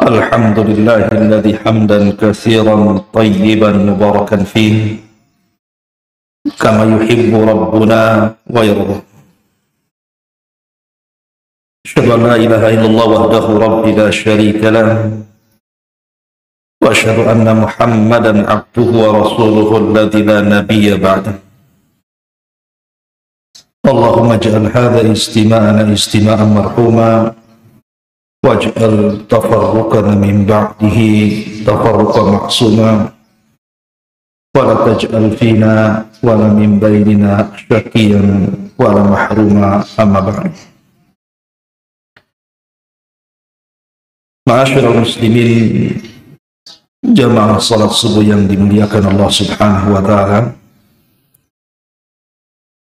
الحمد لله الذي حمدا كثيرا طيبا مباركا فيه كما يحب ربنا ويرضى. أشهد أن لا إله إلا الله وحده رب لا شريك له، وأشهد أن محمدا عبده ورسوله الذي لا نبي بعده. اللهم اجعل هذا اجتماعنا اجتماعا مرحوما، واجعل تفرقنا من بعده تفرقا معصوما، ولا تجعل فينا ولا من بيننا شقيا ولا محروما. أما بعد. Ma'asyiral muslimin, jamaah salat subuh yang dimuliakan Allah Subhanahu wa taala.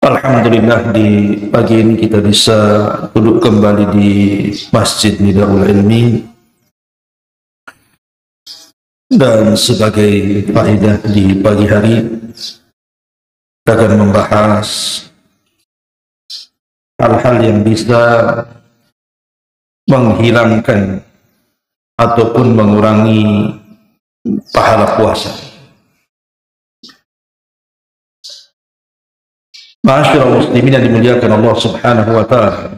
Alhamdulillah, di pagi ini kita bisa duduk kembali di Masjid Nidaul Ilmi, dan sebagai faedah di pagi hari kita akan membahas hal-hal yang bisa menghilangkan ataupun mengurangi pahala puasa. Ma'asyiral muslimin yang dimuliakan Allah Subhanahu wa taala,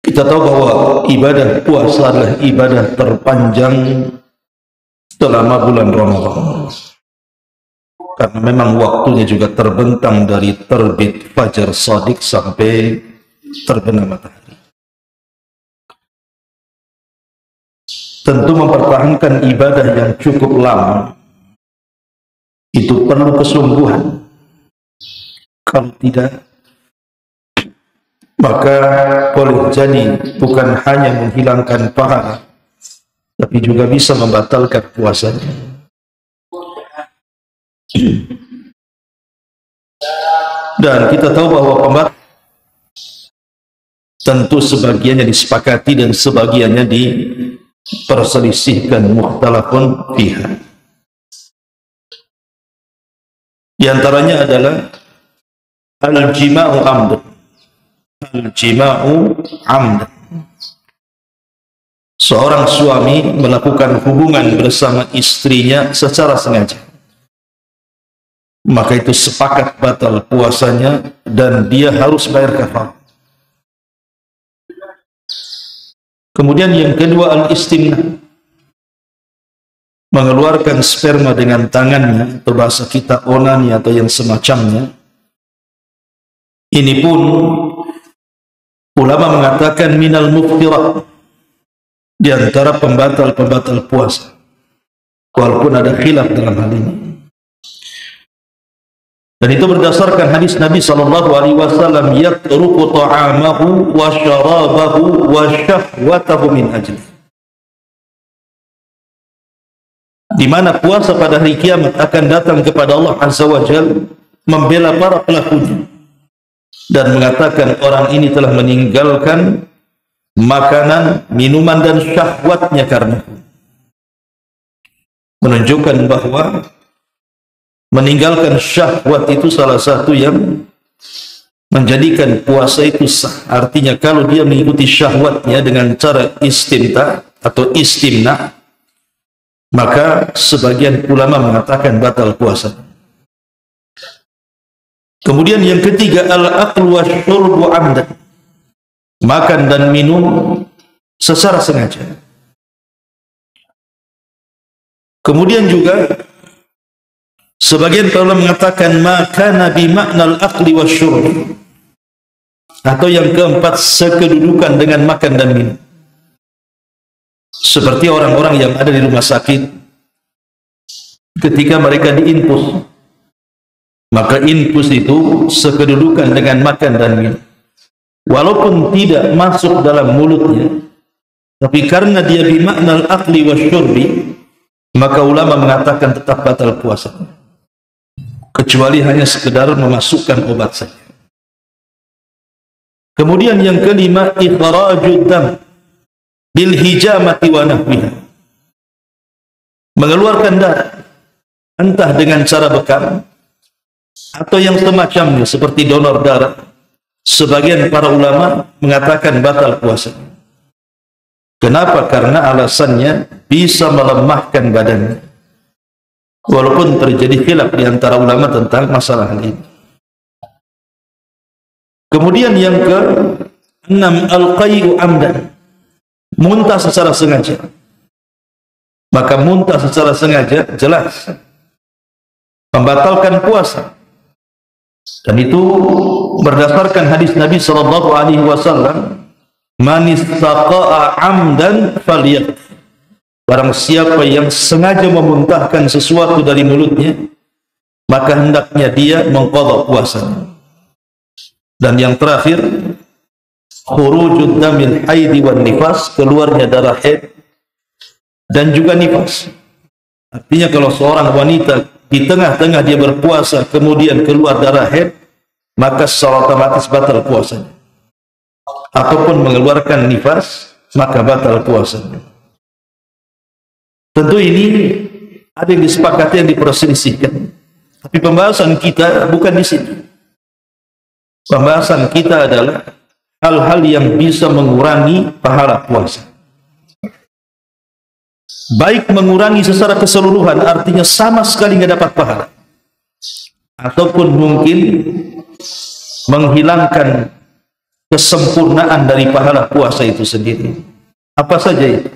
kita tahu bahwa ibadah puasa adalah ibadah terpanjang selama bulan Ramadan, karena memang waktunya juga terbentang dari terbit fajar shadiq sampai terbenam matahari. Tentu mempertahankan ibadah yang cukup lama itu perlu kesungguhan. Kalau tidak, maka boleh jadi bukan hanya menghilangkan pahala, tapi juga bisa membatalkan puasanya. Dan kita tahu bahwa pembatal tentu sebagiannya disepakati dan sebagiannya diperselisihkan, mukhtalafun fiha. Di antaranya adalah al-jima'u amdan. Al-jima'u amdan, seorang suami melakukan hubungan bersama istrinya secara sengaja, maka itu sepakat batal puasanya dan dia harus bayar kafarah. Kemudian yang kedua, al-istimna, mengeluarkan sperma dengan tangannya, atau bahasa kita onani atau yang semacamnya. Ini pun ulama mengatakan minal muftirah, di antara pembatal-pembatal puasa, walaupun ada khilaf dalam hal ini. Dan itu berdasarkan hadis Nabi SAW, yatruku ta'amahu wa syarabahu wa syahwatahu min ajli, di mana puasa pada hari kiamat akan datang kepada Allah Azza wa Jalla membela para pelakunya dan mengatakan orang ini telah meninggalkan makanan, minuman dan syahwatnya karena, menunjukkan bahwa meninggalkan syahwat itu salah satu yang menjadikan puasa itu sah. Artinya kalau dia mengikuti syahwatnya dengan cara istimta atau istimna, maka sebagian ulama mengatakan batal puasa. Kemudian yang ketiga, al-aqlu wasyurbu amdan, makan dan minum secara sengaja. Kemudian juga sebagian ulama mengatakan maka nabi maknal aqli wasyurb, atau yang keempat, sekedudukan dengan makan dan minum. Seperti orang-orang yang ada di rumah sakit, ketika mereka diinfus, maka infus itu sekedudukan dengan makan dan minum, walaupun tidak masuk dalam mulutnya, tapi karena dia bimaknal aqli wasyurbi, maka ulama mengatakan tetap batal puasanya, kecuali hanya sekedar memasukkan obat saja. Kemudian yang kelima, ikhrajud dam bil hijamati wa nahwiha, mengeluarkan darah entah dengan cara bekam atau yang semacamnya seperti donor darah. Sebagian para ulama mengatakan batal puasa. Kenapa? Karena alasannya bisa melemahkan badannya. Walaupun terjadi khilaf di antara ulama tentang masalah ini. Kemudian yang ke-6, al-qayyu amdan, muntah secara sengaja. Maka muntah secara sengaja jelas membatalkan puasa. Dan itu berdasarkan hadis Nabi sallallahu alaihi wasallam, man istaqa'a amdan falyaqdi. Barang siapa yang sengaja memuntahkan sesuatu dari mulutnya, maka hendaknya dia mengqadha puasanya. Dan yang terakhir, khurujud damil haidi wan nifas, keluarnya darah haid dan juga nifas. Artinya kalau seorang wanita di tengah-tengah dia berpuasa kemudian keluar darah haid, maka secara otomatis batal puasanya. Ataupun mengeluarkan nifas, maka batal puasanya. Tentu ini ada yang disepakati, yang diperselisihkan. Tapi pembahasan kita bukan di sini. Pembahasan kita adalah hal-hal yang bisa mengurangi pahala puasa. Baik mengurangi secara keseluruhan, artinya sama sekali tidak dapat pahala, ataupun mungkin menghilangkan kesempurnaan dari pahala puasa itu sendiri. Apa saja itu?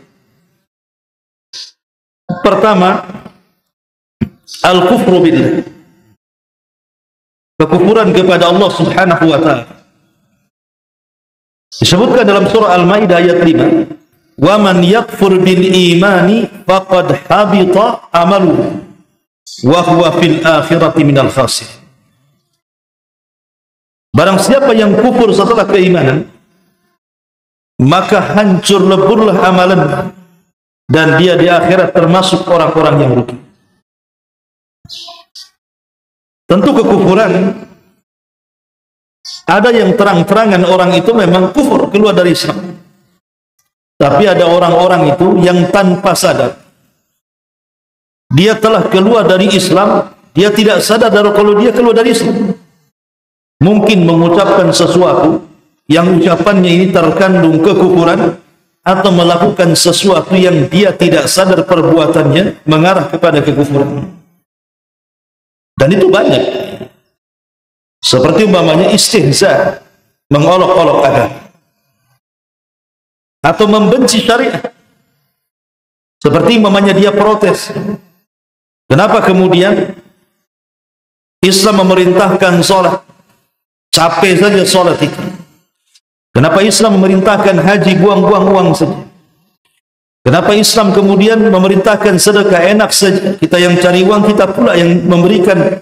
Pertama, al-kufru billah, kekufuran kepada Allah subhanahu wa ta'ala. Disebutkan dalam surah Al-Maidah ayat 5, wa man yakfur bil imani faqad habita amaluhu wa huwa fil akhirati minal khasir. Barang siapa yang kufur setelah keimanan, maka hancur leburlah amalan, dan dia di akhirat termasuk orang-orang yang rugi. Tentu kekufuran, ada yang terang-terangan orang itu memang kufur, keluar dari Islam. Tapi ada orang-orang itu yang tanpa sadar, dia telah keluar dari Islam, dia tidak sadar kalau dia keluar dari Islam. Mungkin mengucapkan sesuatu yang ucapannya ini terkandung kekufuran, atau melakukan sesuatu yang dia tidak sadar perbuatannya mengarah kepada kekufuran. Dan itu banyak. Seperti umpamanya istihza, mengolok-olok agama, atau membenci syariat. Seperti umpamanya dia protes, kenapa kemudian Islam memerintahkan sholat, capek saja sholat itu. Kenapa Islam memerintahkan haji, buang-buang uang saja? Kenapa Islam kemudian memerintahkan sedekah, enak saja? Kita yang cari uang, kita pula yang memberikan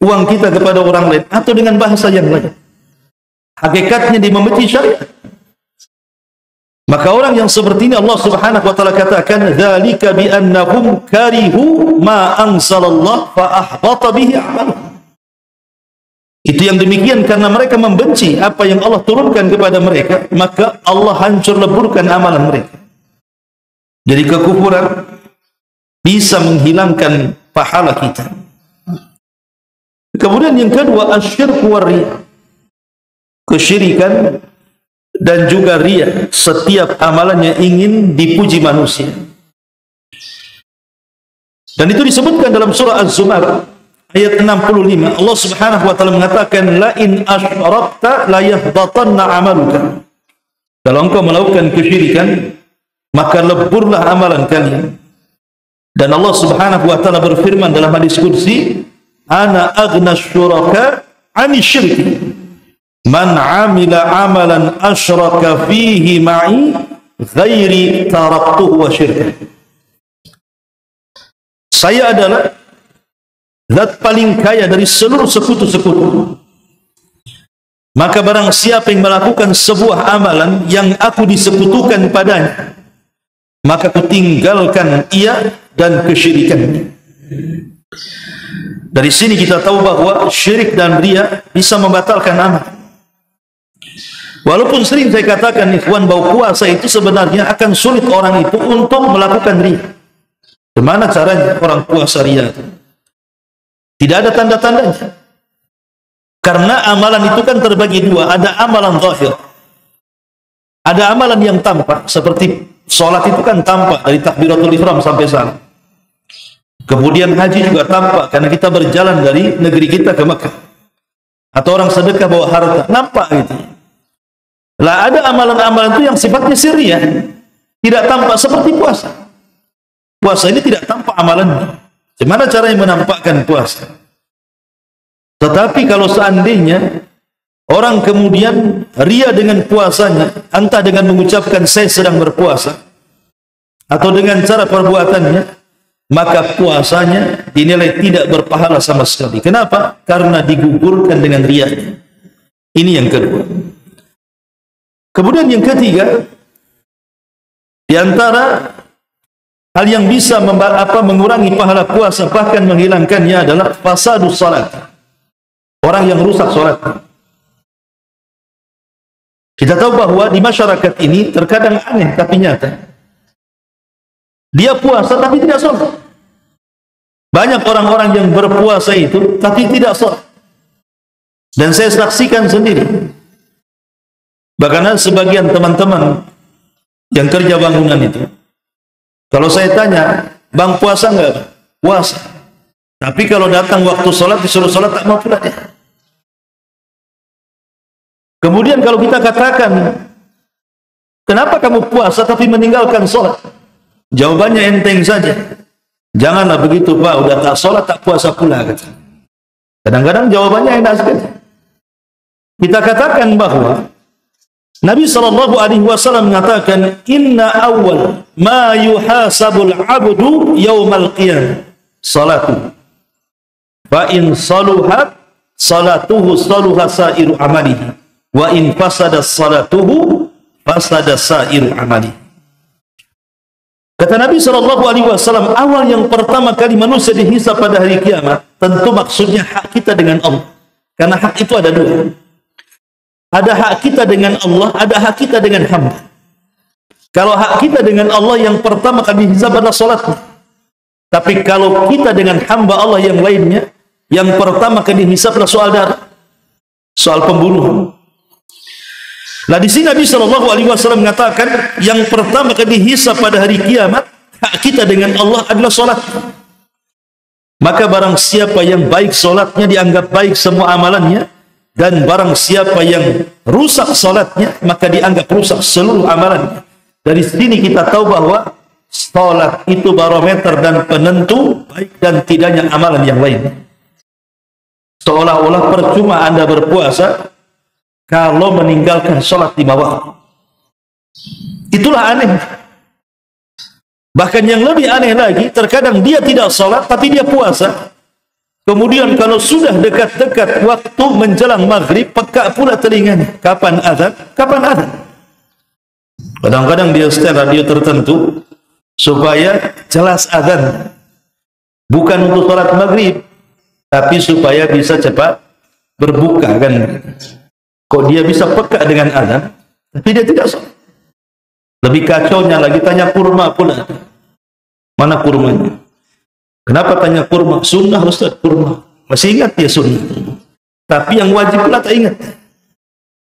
uang kita kepada orang lain, atau dengan bahasa yang lain. Hakikatnya dia membenci syariat. Maka orang yang seperti ini Allah subhanahu wa ta'ala katakan, dzalika bi annahum karihu ma anzalallah fa ahbata bihi a'maluhum. Itu yang demikian karena mereka membenci apa yang Allah turunkan kepada mereka, maka Allah hancur leburkan amalan mereka. Jadi kekufuran bisa menghilangkan pahala kita. Kemudian yang kedua, asyirku wa riya, kesyirikan dan juga riya. Setiap amalannya ingin dipuji manusia. Dan itu disebutkan dalam surah Az-Zumar ayat 65. Allah subhanahu wa ta'ala mengatakan, la in asyrakta la yahbatanna amaluka. Kalau engkau melakukan kesyirikan, maka leburlah amalan kalian. Dan Allah subhanahu wa ta'ala berfirman dalam hadis qudsi, ana aghna syuraka 'ani syirki man 'amila amalan asyraka fihi ma'i ghairi taraktuhu wa syirka. Saya adalah zat paling kaya dari seluruh sekutu-sekutu. Maka barang siapa yang melakukan sebuah amalan yang aku disekutukan padanya, maka aku tinggalkan ia dan kesyirikannya. Dari sini kita tahu bahwa syirik dan riya bisa membatalkan amal. Walaupun sering saya katakan, ikhwan, bahwa puasa itu sebenarnya akan sulit orang itu untuk melakukan riya. Bagaimana caranya orang puasa riya itu? Tidak ada tanda-tandanya. Karena amalan itu kan terbagi dua. Ada amalan zahir, ada amalan yang tampak, seperti sholat itu kan tampak dari takbiratul ihram sampai salam. Kemudian haji juga tampak karena kita berjalan dari negeri kita ke Mekah. Atau orang sedekah bawa harta, nampak gitu. Lah ada amalan-amalan itu yang sifatnya sirriyah, tidak tampak seperti puasa. Puasa ini tidak tampak amalannya. Bagaimana caranya menampakkan puasa? Tetapi kalau seandainya orang kemudian ria dengan puasanya, entah dengan mengucapkan saya sedang berpuasa, atau dengan cara perbuatannya, maka puasanya dinilai tidak berpahala sama sekali. Kenapa? Karena digugurkan dengan riya. Ini yang kedua. Kemudian yang ketiga, di antara hal yang bisa mengurangi pahala puasa, bahkan menghilangkannya, adalah fasadus salat. Orang yang rusak salat. Kita tahu bahwa di masyarakat ini terkadang aneh tapi nyata. Dia puasa tapi tidak sholat. Banyak orang-orang yang berpuasa itu tapi tidak sholat. Dan saya saksikan sendiri. Bahkan sebagian teman-teman yang kerja bangunan itu, kalau saya tanya, bang puasa enggak? Puasa. Tapi kalau datang waktu sholat, disuruh sholat tak mau pula dia. Kemudian kalau kita katakan, kenapa kamu puasa tapi meninggalkan sholat? Jawabannya enteng saja. Janganlah begitu Pak, udah tak sholat tak puasa pula. Kadang-kadang jawabannya enak sekali. Kita katakan bahwa Nabi SAW mengatakan, inna awal ma yuhasabul abdu yawmal qiyam salatu, fa in saluhat salatuhu saluha sairu amalihi, wa in fasada salatuhu fasada sairu amalihi. Kata Nabi SAW, awal yang pertama kali manusia dihisab pada hari kiamat, tentu maksudnya hak kita dengan Allah. Karena hak itu ada dua. Ada hak kita dengan Allah, ada hak kita dengan hamba. Kalau hak kita dengan Allah yang pertama kali dihisab adalah salatnya. Tapi kalau kita dengan hamba Allah yang lainnya, yang pertama kali dihisab adalah soal darah, soal pembunuhan. Nah di sini Nabi SAW mengatakan yang pertama kali dihisab pada hari kiamat, hak kita dengan Allah adalah solat. Maka barang siapa yang baik solatnya dianggap baik semua amalannya, dan barang siapa yang rusak solatnya maka dianggap rusak seluruh amalannya. Dari sini kita tahu bahwa solat itu barometer dan penentu baik dan tidaknya amalan yang lain. Seolah-olah percuma Anda berpuasa kalau meninggalkan sholat lima waktu. Itulah aneh. Bahkan yang lebih aneh lagi, terkadang dia tidak sholat tapi dia puasa. Kemudian kalau sudah dekat-dekat waktu menjelang maghrib, peka pula telinganya. Kapan azan? Kapan azan? Kadang-kadang dia setel radio tertentu supaya jelas azan. Bukan untuk sholat maghrib, tapi supaya bisa cepat berbuka kan. Kok dia bisa peka dengan azan, tapi dia tidak sholat. Lebih kacaunya lagi, tanya kurma pula. Mana kurmanya? Kenapa tanya kurma? Sunnah Ustaz, kurma. Masih ingat dia sunnah. Tapi yang wajib pula tak ingat.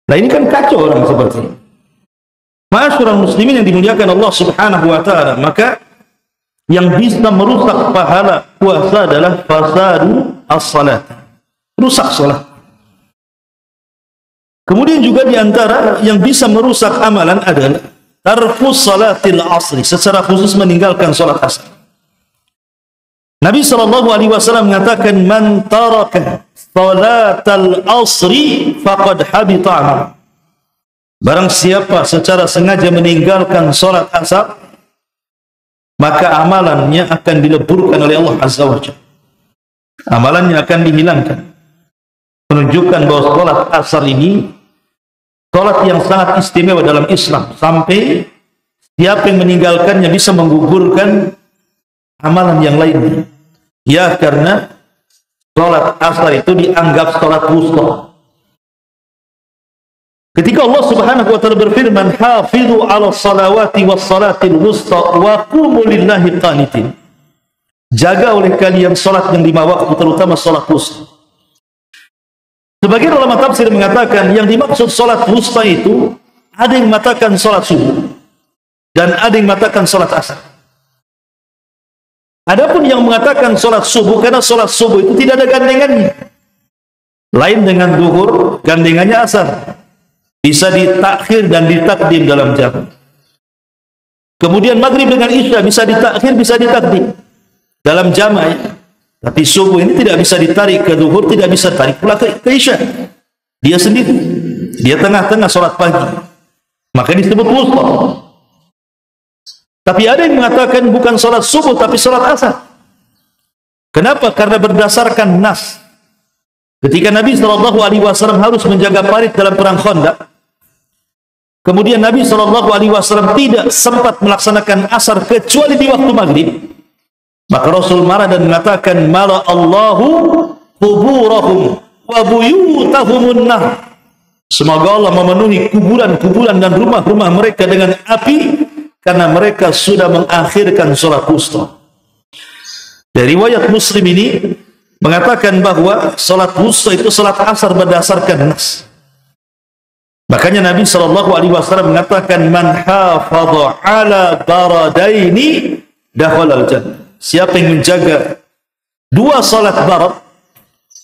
Nah ini kan kacau orang seperti ini. Ma'asyiral muslimin yang dimuliakan Allah Subhanahu wa ta'ala, maka yang bisa merusak pahala puasa adalah fasadu as-salat. Rusak salat. Kemudian juga diantara yang bisa merusak amalan adalah tarkus salatil asri, secara khusus meninggalkan salat asar. Nabi SAW mengatakan, man taraka salatal asri faqad habita amal. Barang siapa secara sengaja meninggalkan salat asar, maka amalannya akan dileburkan oleh Allah Azza wa Jalla. Amalannya akan dihilangkan. Menunjukkan bahwa salat asar ini salat yang sangat istimewa dalam Islam, sampai siapa yang meninggalkannya bisa menggugurkan amalan yang lainnya. Ya, karena salat asar itu dianggap salat wusta. Ketika Allah Subhanahu wa ta'ala berfirman, hafizu 'ala salawati was salatil wusta wa qumu lillahi qanitin. Jaga oleh kalian salat yang 5 waktu, terutama salat wusta. Sebagian ulama tafsir mengatakan yang dimaksud salat wusta itu, ada yang mengatakan salat subuh dan ada yang mengatakan salat asar. Adapun yang mengatakan salat subuh, karena salat subuh itu tidak ada gandengannya. Lain dengan zuhur, gandengannya asar. Bisa ditakhir dan ditakdim dalam jam. Kemudian maghrib dengan isya bisa ditakhir, bisa ditakdim dalam jamaah. Tapi subuh ini tidak bisa ditarik ke zuhur, tidak bisa tarik pula ke isya. Dia sendiri, dia tengah-tengah salat pagi, maka disebut wusta. Tapi ada yang mengatakan bukan salat subuh tapi salat asar. Kenapa? Karena berdasarkan nas. Ketika Nabi SAW harus menjaga parit dalam perang Khandaq, kemudian Nabi SAW tidak sempat melaksanakan asar kecuali di waktu maghrib, maka Rasul marah dan mengatakan, mala Allahu kuburahum wa buyutahumun nar. Semoga Allah memenuhi kuburan-kuburan dan rumah-rumah mereka dengan api, karena mereka sudah mengakhirkan sholat wusta. Dari riwayat Muslim ini mengatakan bahwa sholat wusta itu sholat asar berdasarkan nas. Makanya Nabi SAW mengatakan, man hafadha ala baradaini dakhala al-jannah. Siapa yang menjaga dua sholat barat,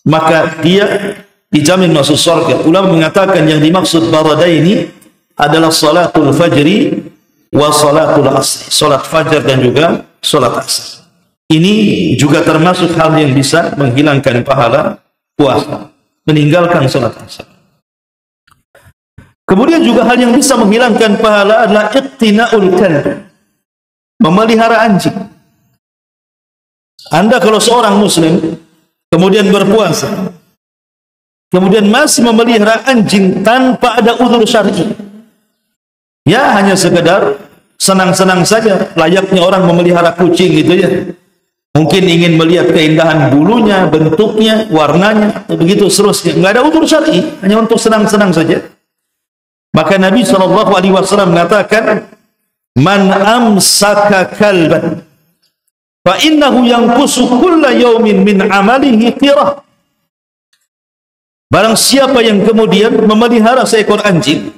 maka dia dijamin masuk surga. Ulama mengatakan yang dimaksud baradaini adalah salatul fajri wa salatul asri, salat fajar dan juga salat asar. Ini juga termasuk hal yang bisa menghilangkan pahala puasa, meninggalkan salat asar. Kemudian juga hal yang bisa menghilangkan pahala adalah iqtina'ul kalb, memelihara anjing. Anda kalau seorang muslim kemudian berpuasa, kemudian masih memelihara anjing tanpa ada uzur syar'i, ya hanya sekedar senang-senang saja, layaknya orang memelihara kucing gitu ya. Mungkin ingin melihat keindahan bulunya, bentuknya, warnanya, begitu seterusnya. Enggak ada uzur syar'i, hanya untuk senang-senang saja. Maka Nabi SAW mengatakan, man amsaka kalban fa innahu yanqusu kulla yawmin min amalihi qirah. Barang siapa yang kemudian memelihara seekor anjing,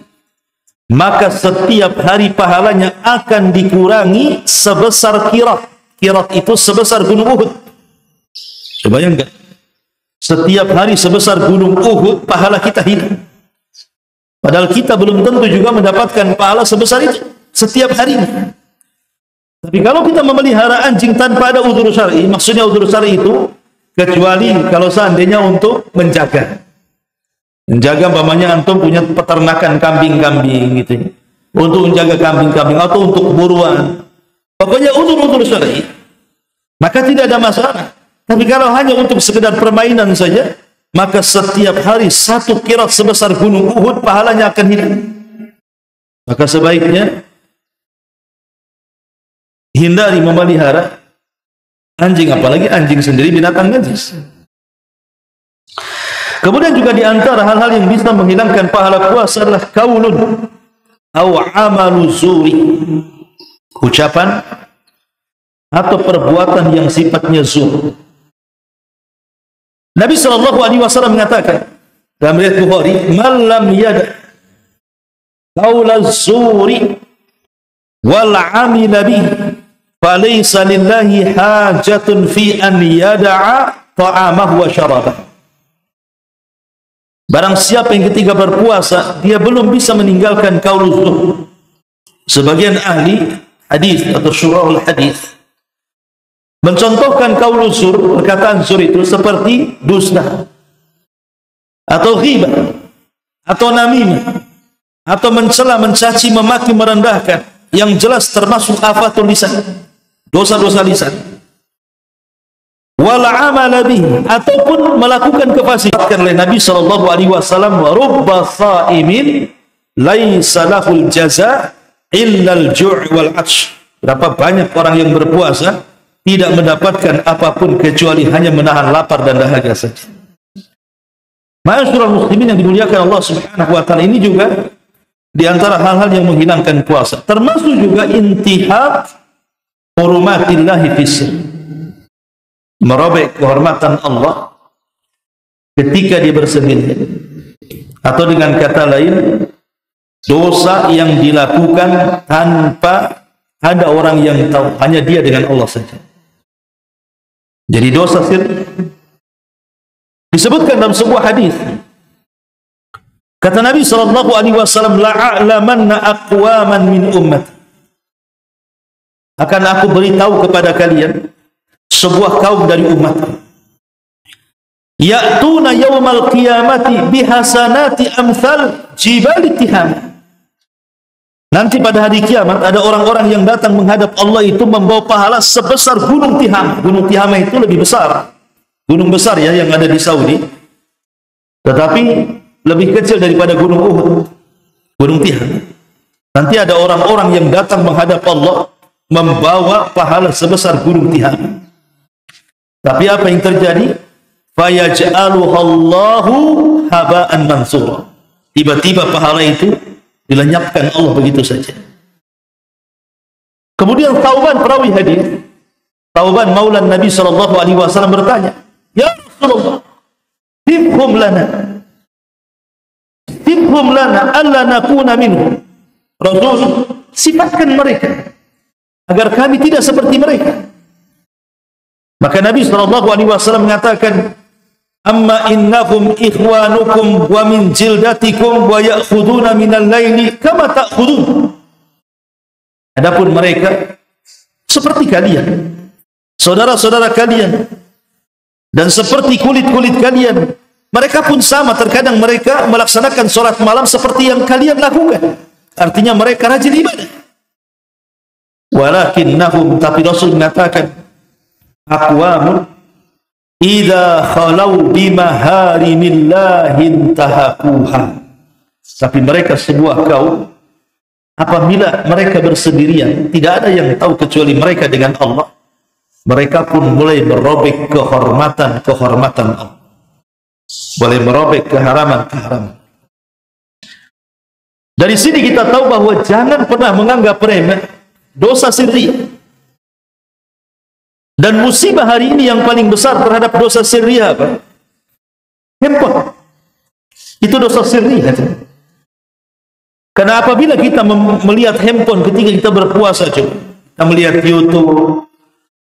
maka setiap hari pahalanya akan dikurangi sebesar kirat. Kirat itu sebesar gunung Uhud. Coba bayangkan, setiap hari sebesar gunung Uhud pahala kita hilang. Padahal kita belum tentu juga mendapatkan pahala sebesar itu setiap hari. Tapi kalau kita memelihara anjing tanpa ada uzur syar'i, maksudnya uzur syar'i itu kecuali kalau seandainya untuk menjaga. Menjaga umpamanya antum punya peternakan kambing-kambing gitu. Untuk menjaga kambing-kambing atau untuk buruan. Pokoknya uzur-uzur syar'i, maka tidak ada masalah. Tapi kalau hanya untuk sekedar permainan saja, maka setiap hari satu kirat sebesar gunung Uhud pahalanya akan hilang. Maka sebaiknya hindari memelihara anjing, apalagi anjing sendiri binatang najis. Kemudian juga di antara hal-hal yang bisa menghilangkan pahala puasa adalah qaulun aw amalu zuri, ucapan atau perbuatan yang sifatnya zur. Nabi SAW mengatakan dalam riwayat Bukhari, man lam yada qaula zuri wal amila bi falaysa lillahi hajatun fi an yada'a ta'amahu wa syarabahu. Barang siapa yang ketika berpuasa dia belum bisa meninggalkan qaul zur. Sebagian ahli hadis atau syurahul hadis mencontohkan qaul zur, perkataan zur itu seperti dusta atau ghibah atau namimah atau mencela, mencaci, memaki, merendahkan, yang jelas termasuk afatul lisan, dosa-dosa lisan. Wal amala bihi, ataupun melakukan kefasikan oleh Nabi SAW, wa rubba sha'imin laisa lahul jaza illa al-ju' wal 'atsh. Berapa banyak orang yang berpuasa tidak mendapatkan apapun kecuali hanya menahan lapar dan dahaga saja. Ma'asyiral muslimin yang dimuliakan Allah Subhanahu wa taala, ini juga di antara hal-hal yang menghilangkan puasa, termasuk juga intihak hurumatillahi fis, merobek kehormatan Allah ketika dia bersemedi, atau dengan kata lain dosa yang dilakukan tanpa ada orang yang tahu, hanya dia dengan Allah saja. Jadi dosa sirri disebutkan dalam sebuah hadis. Kata Nabi SAW, la'a'lamanna aqwaman min ummati, akan aku beritahu kepada kalian sebuah kaum dari umatku, ya'tuna yawmal qiyamati bihasanati amthal jibali tiham. Nanti pada hari kiamat ada orang-orang yang datang menghadap Allah itu membawa pahala sebesar gunung Tihama. Gunung Tihama itu lebih besar, gunung besar ya yang ada di Saudi, tetapi lebih kecil daripada gunung Uhud, gunung Tihama. Nanti ada orang-orang yang datang menghadap Allah membawa pahala sebesar gunung Tihama. Tapi apa yang terjadi? Fayaj'aluhallahu haba'an mansura. Tiba-tiba pahala itu dilenyapkan Allah begitu saja. Kemudian Thauban, perawi hadis, Thauban maula Nabi SAW bertanya, ya Rasulullah, sifhum lana alla nakuna minhum. Rasul, sifatkan mereka agar kami tidak seperti mereka. Maka Nabi SAW mengatakan, amma innahum ikhwanukum wa min jildatikum wa ya'khuduna minal laili kama ta'khudun. Adapun mereka seperti kalian, saudara-saudara kalian, dan seperti kulit-kulit kalian. Mereka pun sama, terkadang mereka melaksanakan sholat malam seperti yang kalian lakukan. Artinya mereka rajin ibadah. Walakinnahum, tapi Rasul mengatakan, aqwamun idza khalau bimaharimillahi tahaquha. Tapi mereka sebuah kaum, apabila mereka bersendirian, tidak ada yang tahu kecuali mereka dengan Allah, mereka pun mulai merobek kehormatan Allah, boleh merobek keharaman. Dari sini kita tahu bahwa jangan pernah menganggap remeh dosa sirri. Dan musibah hari ini yang paling besar terhadap dosa sirri apa? Handphone. Itu dosa sirri. Karena apabila kita melihat handphone ketika kita berpuasa, coba kita melihat YouTube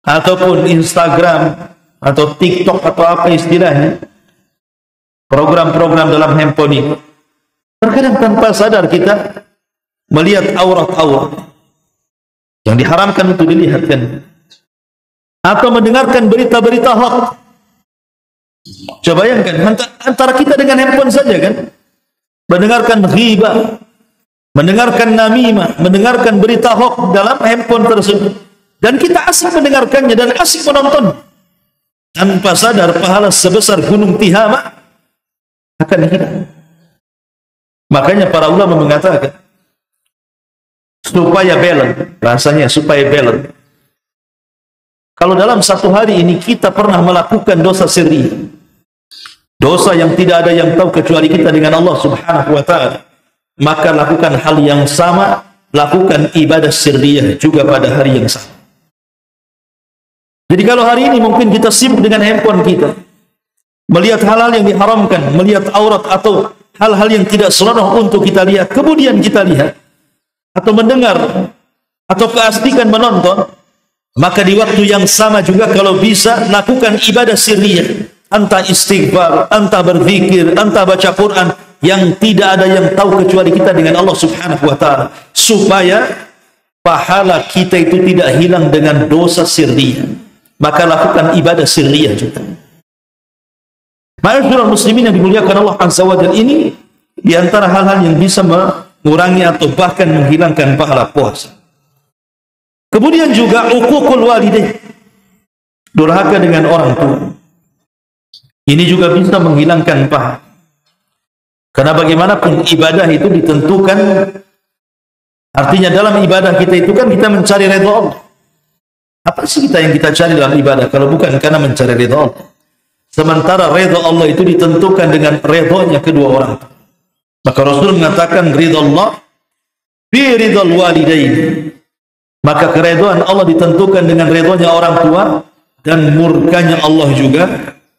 ataupun Instagram atau TikTok atau apa istilahnya, program-program dalam handphone itu, terkadang tanpa sadar kita melihat aurat-aurat yang diharamkan untuk dilihatkan, atau mendengarkan berita-berita hoax. Coba bayangkan antara kita dengan handphone saja kan, mendengarkan ghibah, mendengarkan namimah, mendengarkan berita hoax dalam handphone tersebut, dan kita asik mendengarkannya dan asik menonton. Tanpa sadar pahala sebesar gunung Tihama akan hilang. Makanya para ulama mengatakan supaya balance, rasanya supaya balance. Kalau dalam satu hari ini kita pernah melakukan dosa sirri, dosa yang tidak ada yang tahu kecuali kita dengan Allah Subhanahu wa ta'ala, maka lakukan hal yang sama, lakukan ibadah sirriyah juga pada hari yang sama. Jadi kalau hari ini mungkin kita sibuk dengan handphone kita, melihat hal-hal yang diharamkan, melihat aurat atau hal-hal yang tidak senonoh untuk kita lihat, kemudian kita lihat atau mendengar atau keaslikan menonton, maka di waktu yang sama juga kalau bisa lakukan ibadah sirriyah, entah istighfar, entah berzikir, entah baca Quran, yang tidak ada yang tahu kecuali kita dengan Allah Subhanahu wa ta'ala, supaya pahala kita itu tidak hilang dengan dosa sirriyah. Maka lakukan ibadah sirriyah juga. Ma'asyiral muslimin yang dimuliakan Allah Azza wa Jalla, ini di antara hal-hal yang bisa mengurangi atau bahkan menghilangkan pahala puasa. Kemudian juga uququl walidain, durhaka dengan orang tua. Ini juga bisa menghilangkan pahala. Karena bagaimanapun ibadah itu ditentukan, artinya dalam ibadah kita itu kan kita mencari ridha Allah. Apa sih yang kita cari dalam ibadah kalau bukan karena mencari ridha Allah? Sementara ridha Allah itu ditentukan dengan ridhonya kedua orang tua. Maka Rasul mengatakan ridha Allah bi ridhal walidain. Maka keridhaan Allah ditentukan dengan ridhonya orang tua, dan murkanya Allah juga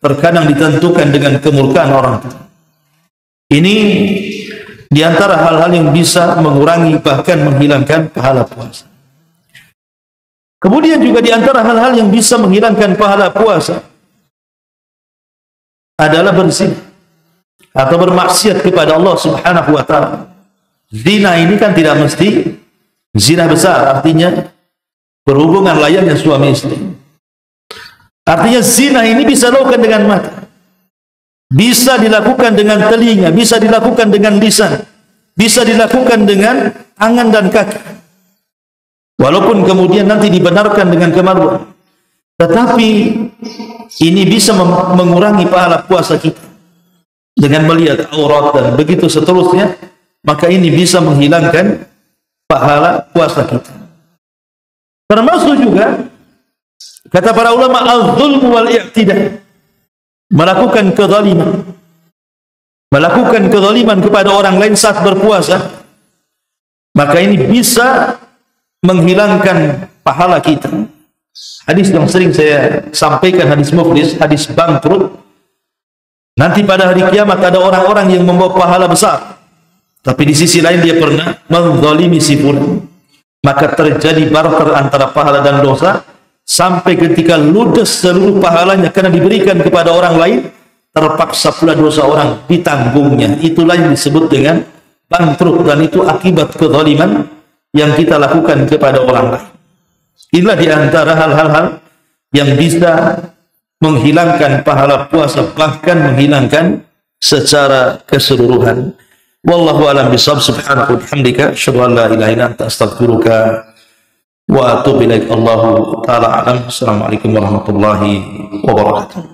terkadang ditentukan dengan kemurkaan orang tua. Ini diantara hal-hal yang bisa mengurangi bahkan menghilangkan pahala puasa. Kemudian juga di antara hal-hal yang bisa menghilangkan pahala puasa adalah berzina atau bermaksiat kepada Allah Subhanahu wa taala. Zina ini kan tidak mesti zina besar, artinya berhubungan layaknya suami istri. Artinya zina ini bisa dilakukan dengan mata, bisa dilakukan dengan telinga, bisa dilakukan dengan lisan, bisa dilakukan dengan tangan dan kaki. Walaupun kemudian nanti dibenarkan dengan kemaluan, tetapi ini bisa mengurangi pahala puasa kita dengan melihat aurat dan begitu seterusnya. Maka ini bisa menghilangkan pahala puasa kita. Termasuk juga kata para ulama al-zulm wal i'tidah, melakukan kezaliman kepada orang lain saat berpuasa, maka ini bisa menghilangkan pahala kita. Hadis yang sering saya sampaikan, hadis muflis, hadis bangkrut. Nanti pada hari kiamat ada orang-orang yang membawa pahala besar, tapi di sisi lain dia pernah menzalimi si fulan. Maka terjadi barter antara pahala dan dosa, sampai ketika ludes seluruh pahalanya karena diberikan kepada orang lain, terpaksa pula dosa orang ditanggungnya. Itulah yang disebut dengan bangkrut, dan itu akibat kezaliman yang kita lakukan kepada orang lain. Inilah di antara hal-hal yang bisa menghilangkan pahala puasa, bahkan menghilangkan secara keseluruhan. Wallahu a'lam bishawab. Subhanaka wa bihamdika asyhadu an la ilaha illa anta astaghfiruka wa atubu ilaik. Allahu ta'ala a'lam. Assalamualaikum warahmatullahi wabarakatuh.